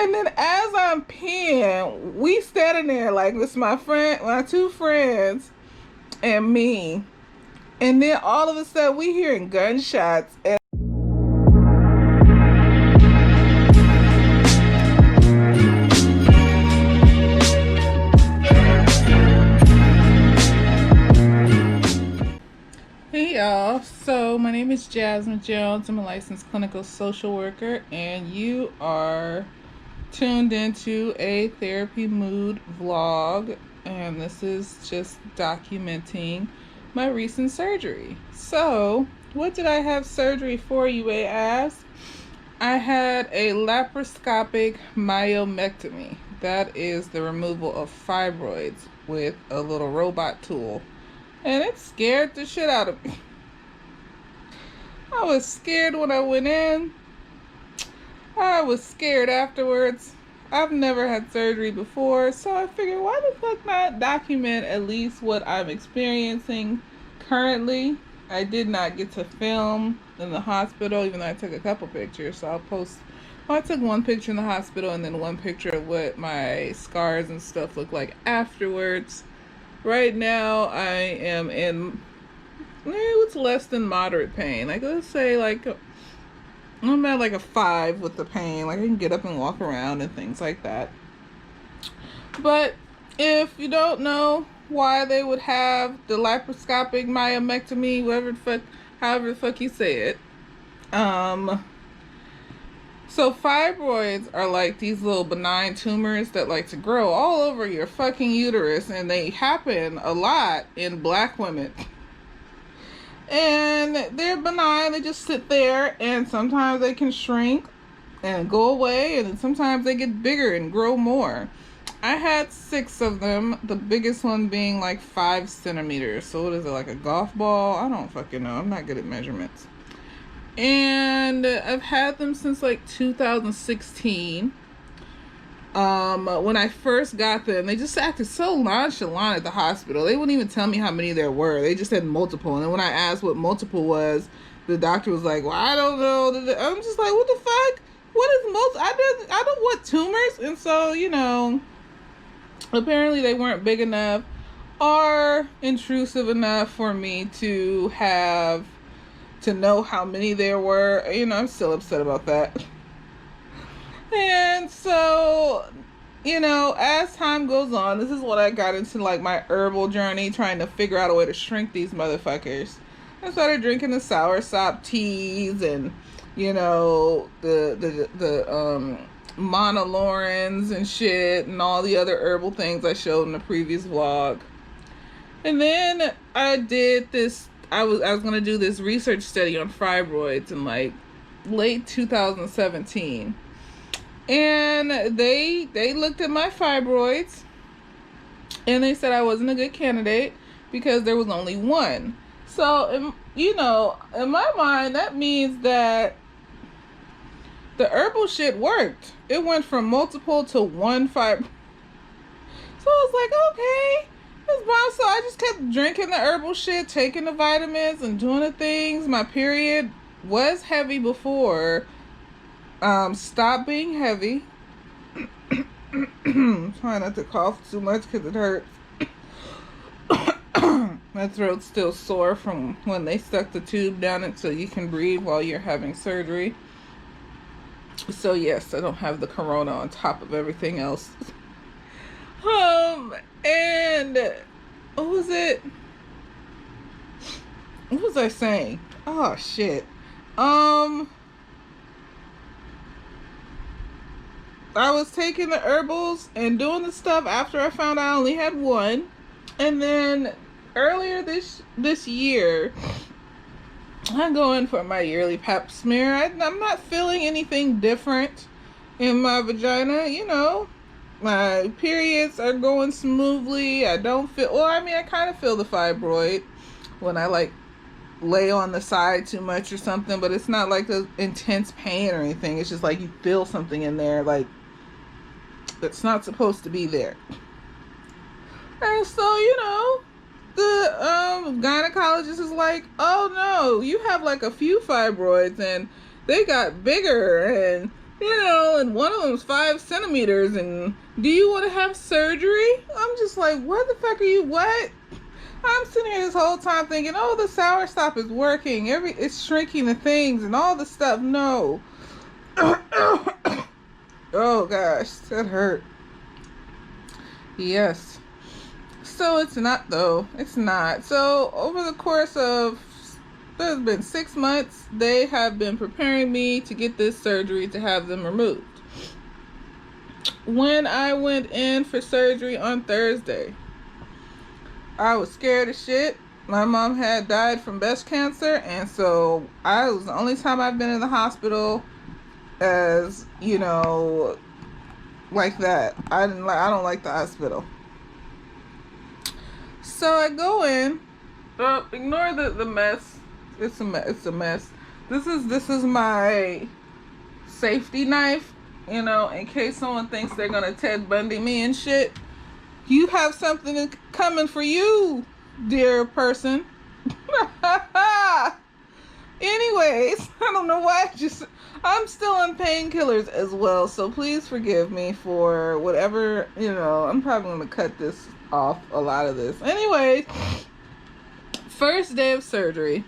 And then as I'm peeing, we standing there like this, my two friends, and me. And then all of a sudden we hearing gunshots. And hey y'all, so my name is Jasmine Jones. I'm a licensed clinical social worker, and you are tuned into a therapy mood vlog, and this is just documenting my recent surgery. So what did I have surgery for, you may ask? I had a laparoscopic myomectomy. That is the removal of fibroids with a little robot tool, and it scared the shit out of me. I was scared when I went in. I was scared afterwards. I've never had surgery before, so I figured, why the fuck not document at least what I'm experiencing currently. I did not get to film in the hospital, even though I took a couple pictures, so I'll post. Well, I took one picture in the hospital and then one picture of what my scars and stuff look like afterwards. Right now, I am in what's less than moderate pain. Like, let's say, like, I'm at like a 5 with the pain. Like, I can get up and walk around and things like that. But if you don't know why they would have the laparoscopic myomectomy, however the fuck you say it, so fibroids are like these little benign tumors that like to grow all over your fucking uterus, and they happen a lot in black women. And they're benign, they just sit there, and sometimes they can shrink and go away, and sometimes they get bigger and grow more. I had 6 of them, the biggest one being like 5 centimeters. So what is it, like a golf ball? I don't fucking know. I'm not good at measurements. And I've had them since like 2016. When I first got them, they just acted so nonchalant at the hospital. They wouldn't even tell me how many there were. They just said multiple. And then when I asked what multiple was, the doctor was like, well, I don't know. I'm just like, what the fuck? What is multiple? I don't want tumors. And so, you know, apparently they weren't big enough or intrusive enough for me to know how many there were. You know, I'm still upset about that. And so, you know, as time goes on, this is what I got into, like, my herbal journey, trying to figure out a way to shrink these motherfuckers. I started drinking the soursop teas and, you know, the monolorins and shit and all the other herbal things I showed in the previous vlog. And then I did this, I was going to do this research study on fibroids in like late 2017. And they looked at my fibroids and they said I wasn't a good candidate because there was only one. So, you know, in my mind, that means that the herbal shit worked. It went from multiple to one fibroid. So I was like, okay, that's fine. So I just kept drinking the herbal shit, taking the vitamins and doing the things. My period was heavy before. Stop being heavy. Try not to cough too much because it hurts. My throat's still sore from when they stuck the tube down it so you can breathe while you're having surgery. So yes, I don't have the corona on top of everything else. And what was it? What was I saying? Oh shit. I was taking the herbals and doing the stuff after I found out I only had one. And then earlier this year, I'm going for my yearly pap smear. I'm not feeling anything different in my vagina. You know, my periods are going smoothly. I don't feel, well, I mean, I kind of feel the fibroid when I like lay on the side too much or something, but it's not like the intense pain or anything. It's just like you feel something in there like that's not supposed to be there. And so, you know, the gynecologist is like, oh no, you have like a few fibroids and they got bigger and You know, and one of them's 5 centimeters. And do you want to have surgery? I'm just like, what the fuck are you? What? I'm sitting here this whole time thinking, oh, the sour stop is working. It's shrinking the things and all the stuff. No. Oh gosh, that hurt. Yes. So it's not though. It's not. So over the course of, there's been 6 months, they have been preparing me to get this surgery to have them removed. When I went in for surgery on Thursday, I was scared as shit. My mom had died from breast cancer, and so I was the only time I've been in the hospital as, you know, like that. I don't like the hospital. So I go in. Ignore the mess. It's a mess. This is my safety knife, you know, in case someone thinks they're gonna Ted Bundy me and shit. You have something coming for you, dear person. Anyways, I don't know why. I'm still on painkillers as well, so please forgive me for whatever, you know. I'm probably gonna cut this off, a lot of this. Anyways, first day of surgery.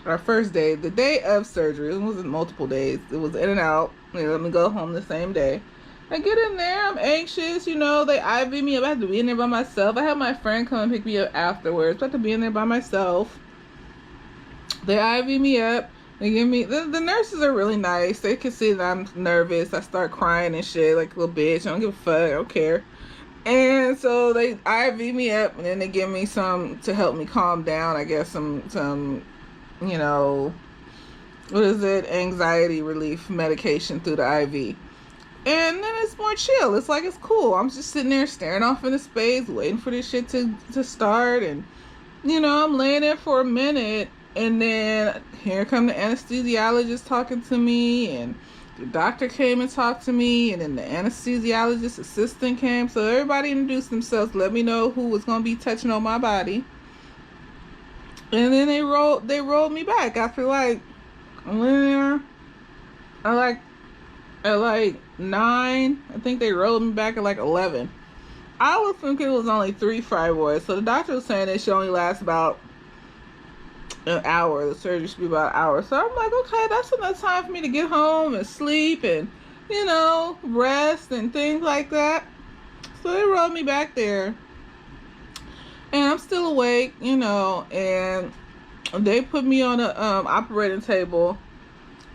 Our first day, the day of surgery. It wasn't multiple days. It was in and out. They let me go home the same day. I get in there. I'm anxious. You know, they IV me up. I have to be in there by myself. I had my friend come and pick me up afterwards. I have to be in there by myself. They IV me up. They give me... The nurses are really nice. They can see that I'm nervous. I start crying and shit like a little bitch. I don't give a fuck. I don't care. And so they IV me up. And then they give me some to help me calm down. I guess some you know, what is it, anxiety relief medication through the IV. And then it's more chill. It's like, it's cool. I'm just sitting there staring off into space, waiting for this shit to start. And, you know, I'm laying there for a minute. And then here come the anesthesiologist talking to me. And the doctor came and talked to me. And then the anesthesiologist assistant came. So everybody introduced themselves, let me know who was going to be touching on my body. And then they rolled me back after like, I went in there at like 9. I think they rolled me back at like 11. I was thinking it was only 3 fibroids. So the doctor was saying it should only last about an hour. The surgery should be about an hour. So I'm like, okay, that's enough time for me to get home and sleep and, you know, rest and things like that. So they rolled me back there. And I'm still awake, you know, and they put me on a operating table.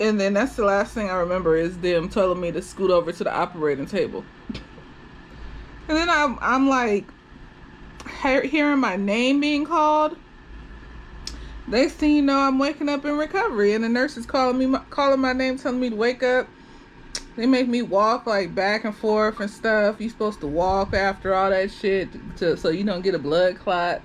And then that's the last thing I remember is them telling me to scoot over to the operating table. And then I'm like hearing my name being called. Next thing you know, I'm waking up in recovery, and the nurse is calling my name, telling me to wake up. They make me walk like back and forth and stuff. You're supposed to walk after all that shit so you don't get a blood clot,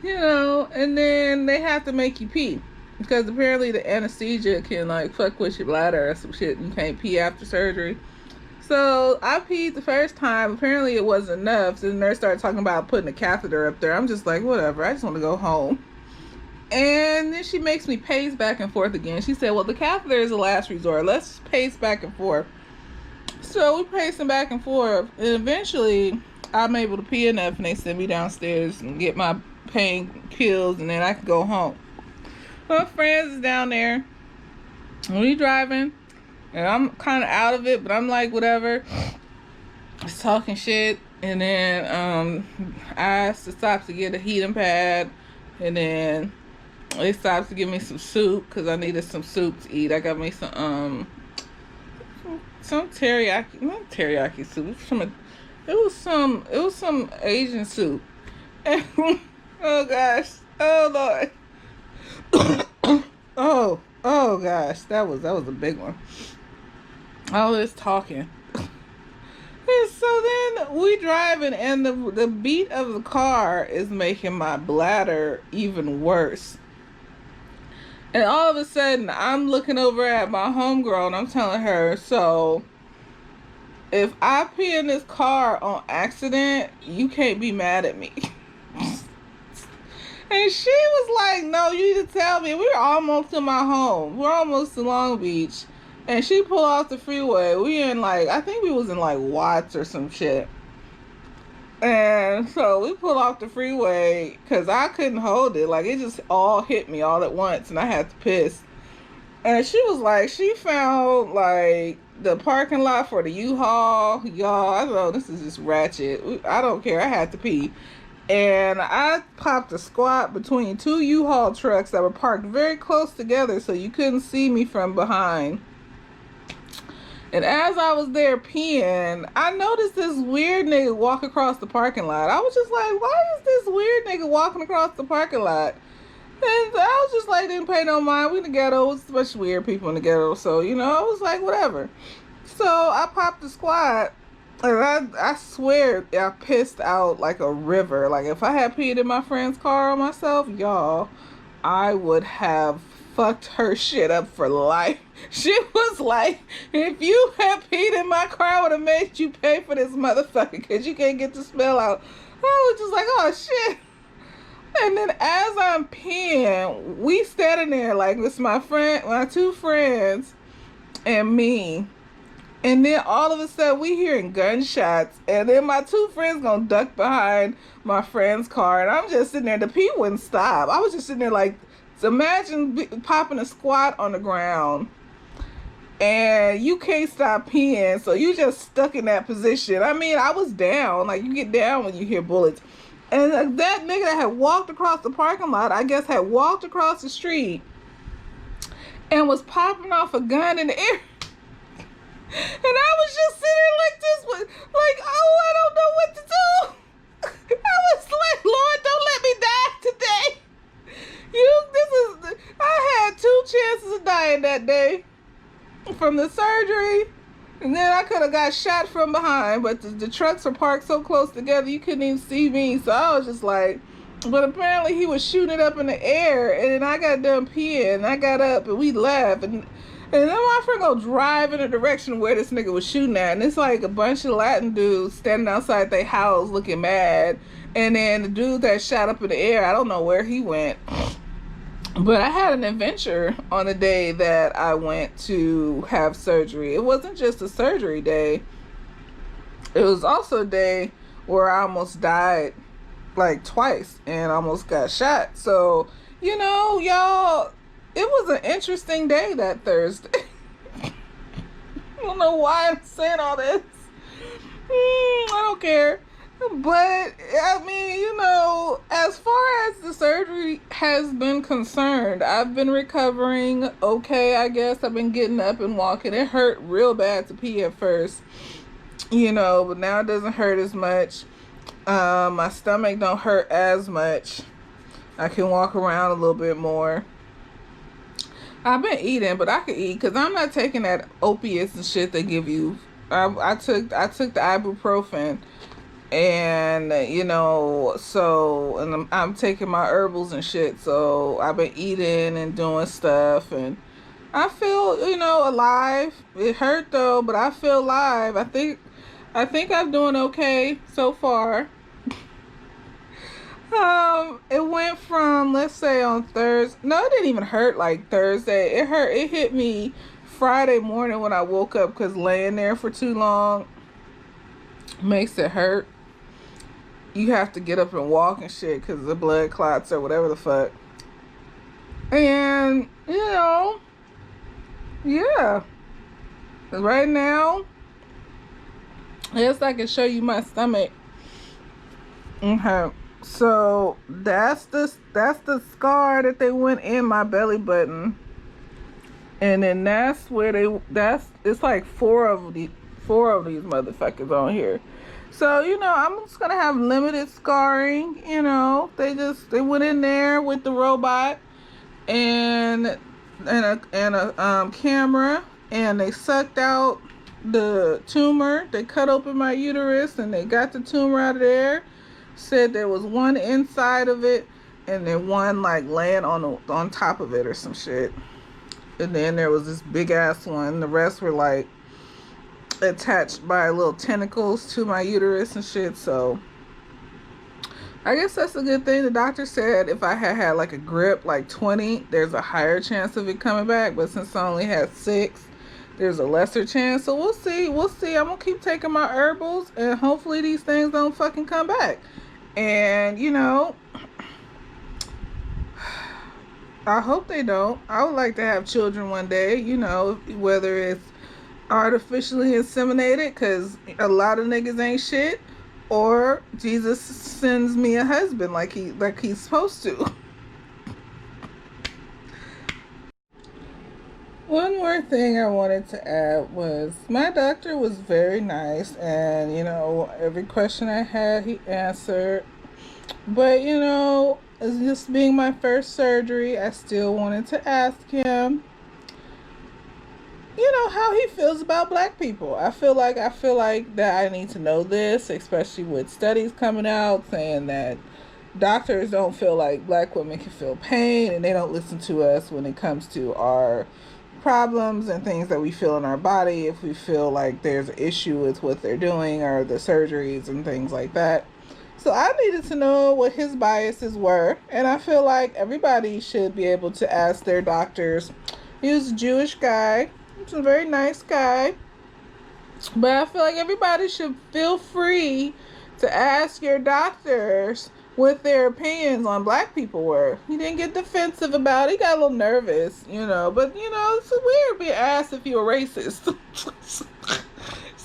you know. And then they have to make you pee because apparently the anesthesia can like fuck with your bladder or some shit. You can't pee after surgery. So I peed the first time. Apparently it wasn't enough. So the nurse started talking about putting a catheter up there. I'm just like, whatever. I just want to go home. And then she makes me pace back and forth again. She said, well, the catheter is the last resort. Let's pace back and forth. So we pacing back and forth, and eventually I'm able to pee enough, and they send me downstairs and get my pain pills, and then I can go home. My friends is down there, and we driving, and I'm kind of out of it, but I'm like, whatever, just talking shit. And then I asked to stop to get a heating pad, and then they stopped to give me some soup because I needed some soup to eat. I got me some teriyaki, not teriyaki soup. It was some Asian soup. And, oh gosh, oh Lord, oh gosh, that was a big one. All this talking. And so then we driving, and the beat of the car is making my bladder even worse. And all of a sudden, I'm looking over at my homegirl, and I'm telling her, so if I pee in this car on accident, you can't be mad at me. And she was like, no, you need to tell me. We're almost to my home. We're almost to Long Beach. And she pulled off the freeway. We in like, I think we was in like Watts or some shit. And so we pulled off the freeway because I couldn't hold it. Like, it just all hit me all at once and I had to piss. And she was like, she found like the parking lot for the U-Haul. Y'all, I know this is just ratchet. I don't care. I had to pee. And I popped a squat between two U-Haul trucks that were parked very close together so you couldn't see me from behind. And as I was there peeing, I noticed this weird nigga walk across the parking lot. I was just like, why is this weird nigga walking across the parking lot? And I was just like, didn't pay no mind. We in the ghetto. It's a bunch of weird people in the ghetto. So, you know, I was like, whatever. So I popped the squat. And I swear I pissed out like a river. Like, if I had peed in my friend's car on myself, y'all, I would have fucked her shit up for life. She was like, if you had peed in my car, I would have made you pay for this motherfucker because you can't get the smell out. I was just like, oh shit. And then as I'm peeing, we standing there like this, my two friends and me. And then all of a sudden we hearing gunshots. And then my two friends gonna duck behind my friend's car. And I'm just sitting there. The pee wouldn't stop. I was just sitting there like, so imagine popping a squat on the ground. And you can't stop peeing. So you just stuck in that position. I mean, I was down. Like, you get down when you hear bullets. And that nigga that had walked across the parking lot, I guess had walked across the street and was popping off a gun in the air. And I was just sitting like this, like, oh, I don't know what to do. I was like, Lord, don't let me die today. I had 2 chances of dying that day. From the surgery, and then I could have got shot from behind, but the trucks were parked so close together you couldn't even see me. So I was just like, but apparently he was shooting it up in the air, and then I got done peeing, and I got up and we left, and then my friend go drive in the direction where this nigga was shooting at, and it's like a bunch of Latin dudes standing outside their house looking mad, and then the dude that shot up in the air, I don't know where he went. But I had an adventure on the day that I went to have surgery. It wasn't just a surgery day. It was also a day where I almost died like twice and almost got shot. So, you know, y'all, it was an interesting day that Thursday. I don't know why I'm saying all this. I don't care. But, I mean, you know, as far as the surgery has been concerned, I've been recovering okay, I guess. I've been getting up and walking. It hurt real bad to pee at first, you know, but now it doesn't hurt as much. My stomach don't hurt as much. I can walk around a little bit more. I've been eating, but I could eat because I'm not taking that opiates and shit they give you. I took the ibuprofen. And, you know, so, and I'm taking my herbals and shit, so I've been eating and doing stuff, and I feel, you know, alive. It hurt though, but I feel alive. I think I'm doing okay so far. It went from, let's say on Thursday, no, it didn't even hurt like Thursday. It hit me Friday morning when I woke up, because laying there for too long makes it hurt. You have to get up and walk and shit because of the blood clots or whatever the fuck. And, you know, yeah. Right now, I guess I can show you my stomach. Okay. So, that's the scar that they went in my belly button. And then that's where it's like four of these motherfuckers on here. So, you know, I'm just going to have limited scarring, you know. They went in there with the robot and a camera, and they sucked out the tumor. They cut open my uterus and they got the tumor out of there. Said there was one inside of it and then one like laying on top of it or some shit. And then there was this big ass one. The rest were like attached by little tentacles to my uterus and shit. So I guess that's a good thing. The doctor said if I had like a grip like 20, there's a higher chance of it coming back, but since I only had 6, there's a lesser chance. So we'll see. We'll see. I'm gonna keep taking my herbals, and hopefully these things don't fucking come back. And I hope they don't. I would like to have children one day. Whether it's artificially inseminated, because a lot of niggas ain't shit, or Jesus sends me a husband like he's supposed to. One more thing I wanted to add was my doctor was very nice, and every question I had he answered. But as this being my first surgery, I still wanted to ask him how he feels about black people. I feel like that I need to know this, especially with studies coming out saying that doctors don't feel like black women can feel pain, and they don't listen to us when it comes to our problems and things that we feel in our body. If we feel like there's an issue with what they're doing or the surgeries and things like that. So I needed to know what his biases were, and I feel like everybody should be able to ask their doctors. He was a Jewish guy. He's a very nice guy. But I feel like everybody should feel free to ask your doctors what their opinions on black people were. He didn't get defensive about it. He got a little nervous, but it's weird being asked if you're a racist. So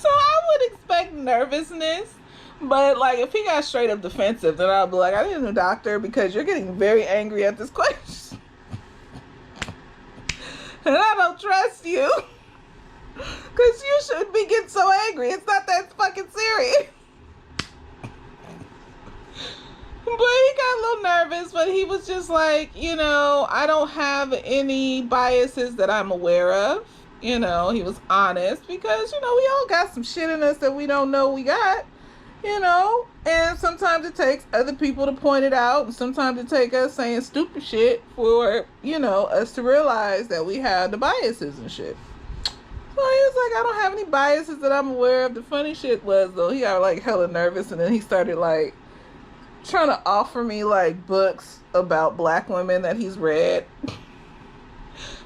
I would expect nervousness. But if he got straight up defensive, then I'll be like, I need a new doctor because you're getting very angry at this question. And I don't trust you. Because you shouldn't be getting so angry. It's not that fucking serious. But he got a little nervous, but he was just like, I don't have any biases that I'm aware of. He was honest because, we all got some shit in us that we don't know we got. And sometimes it takes other people to point it out, and sometimes it takes us saying stupid shit for, us to realize that we have the biases and shit. So he was like, I don't have any biases that I'm aware of. The funny shit was, though, he got hella nervous, and then he started trying to offer me books about black women that he's read. I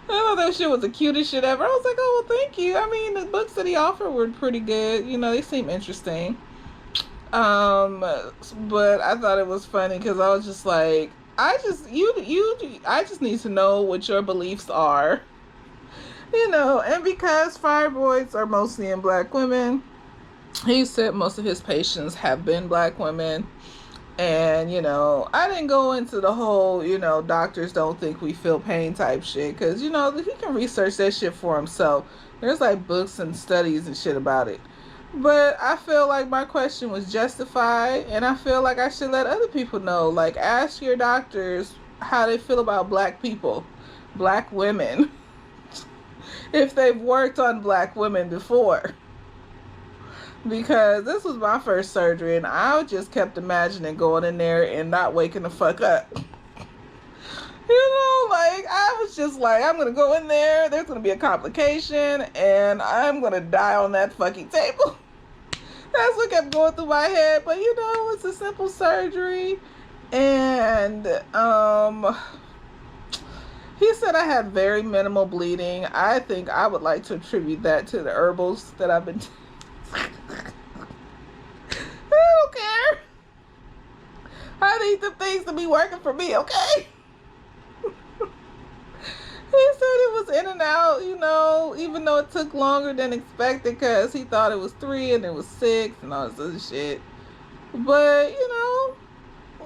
thought that shit was the cutest shit ever. I was like, oh, well, thank you. I mean, the books that he offered were pretty good. They seem interesting. But I thought it was funny because I was just like, I just need to know what your beliefs are, and because fibroids are mostly in black women, he said most of his patients have been black women. And, I didn't go into the whole, doctors don't think we feel pain type shit. Because, he can research that shit for himself. There's books and studies and shit about it. But I feel like my question was justified, and I feel like I should let other people know. Ask your doctors how they feel about black people, black women, if they've worked on black women before. Because this was my first surgery, and I just kept imagining going in there and not waking the fuck up. I was just like, I'm going to go in there, there's going to be a complication, and I'm going to die on that fucking table. That's what kept going through my head. But, it's a simple surgery. And, he said I had very minimal bleeding. I think I would like to attribute that to the herbals that I've been I don't care. I need the things to be working for me, okay? He said it was in and out, even though it took longer than expected because he thought it was 3 and it was 6 and all this other shit. But,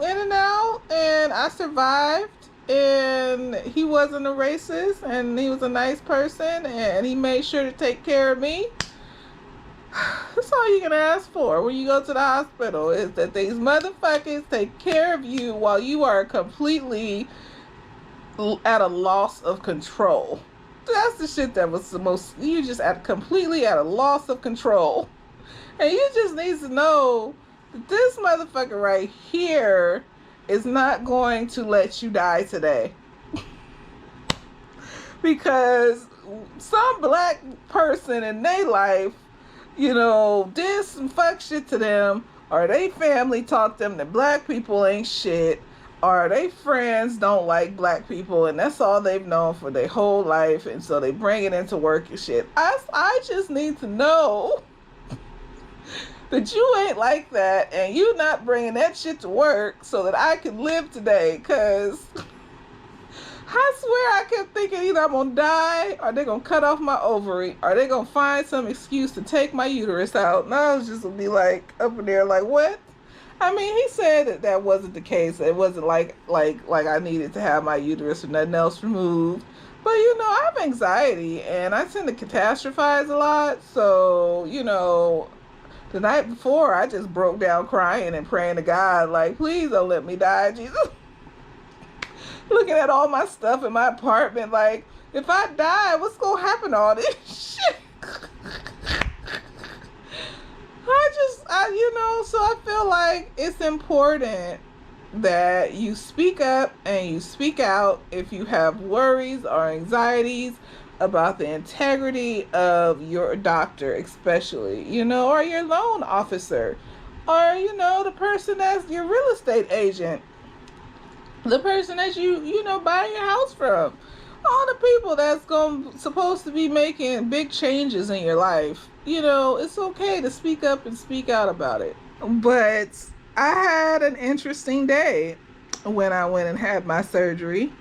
in and out, and I survived, and he wasn't a racist, and he was a nice person, and he made sure to take care of me. That's all you can ask for when you go to the hospital, is that these motherfuckers take care of you while you are completely at a loss of control. That's the shit that was the most, you just completely at a loss of control. And you just need to know that this motherfucker right here is not going to let you die today. Because some black person in their life, did some fuck shit to them, or they family taught them that black people ain't shit, or they friends don't like black people, and that's all they've known for their whole life, and so they bring it into work and shit. I just need to know that you ain't like that, and you not bringing that shit to work so that I can live today, because I swear I kept thinking either I'm gonna die, or they're gonna cut off my ovary, or they're gonna find some excuse to take my uterus out, and I was just gonna be like up in there like, what? I mean, he said that that wasn't the case. It wasn't like I needed to have my uterus or nothing else removed. But, you know, I have anxiety, and I tend to catastrophize a lot. So, you know, the night before, I just broke down crying and praying to God, like, please don't let me die, Jesus. Looking at all my stuff in my apartment, like, if I die, what's going to happen to all this shit? You know, so I feel like it's important that you speak up and you speak out if you have worries or anxieties about the integrity of your doctor, especially, you know, or your loan officer, or, you know, the person that's your real estate agent, the person that you know, buying your house from, all the people that's supposed to be making big changes in your life. You know, it's okay to speak up and speak out about it. But I had an interesting day when I went and had my surgery,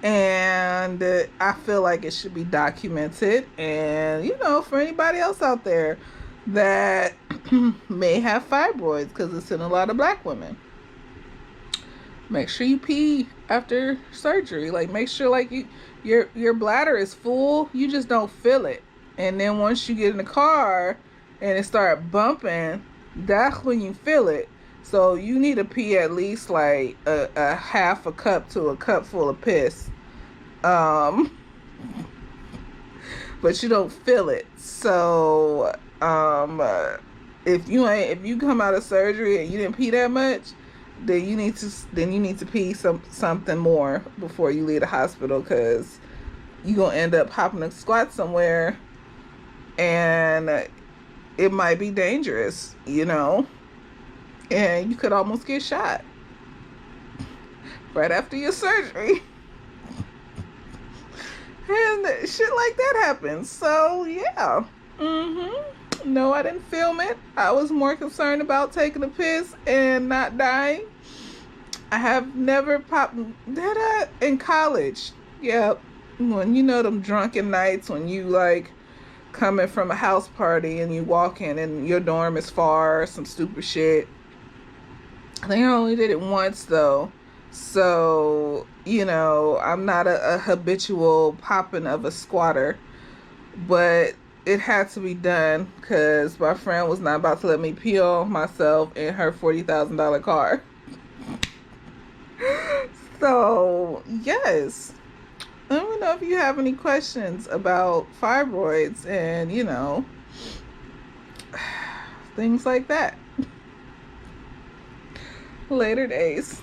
and I feel like it should be documented. And, you know, for anybody else out there that may have fibroids, because it's in a lot of black women, make sure you pee after surgery. Like, make sure like your bladder is full, you just don't feel it. And then once you get in the car and it start bumping, that's when you feel it. So you need to pee at least like a half a cup to a cup full of piss. But you don't feel it. So if you come out of surgery and you didn't pee that much, then you need to pee something more before you leave the hospital, because you're gonna end up hopping a squat somewhere, and it might be dangerous, you know, and you could almost get shot right after your surgery. And shit like that happens. So yeah. No, I didn't film it. I was more concerned about taking a piss and not dying. I have never popped that in college. Yep. When, you know, them drunken nights when you like coming from a house party and you walk in and your dorm is far, some stupid shit. I think I only did it once though. So, you know, I'm not a habitual popping of a squatter, but it had to be done because my friend was not about to let me pee on myself in her $40,000 car. So, yes. Let me know if you have any questions about fibroids and, you know, things like that. Later days.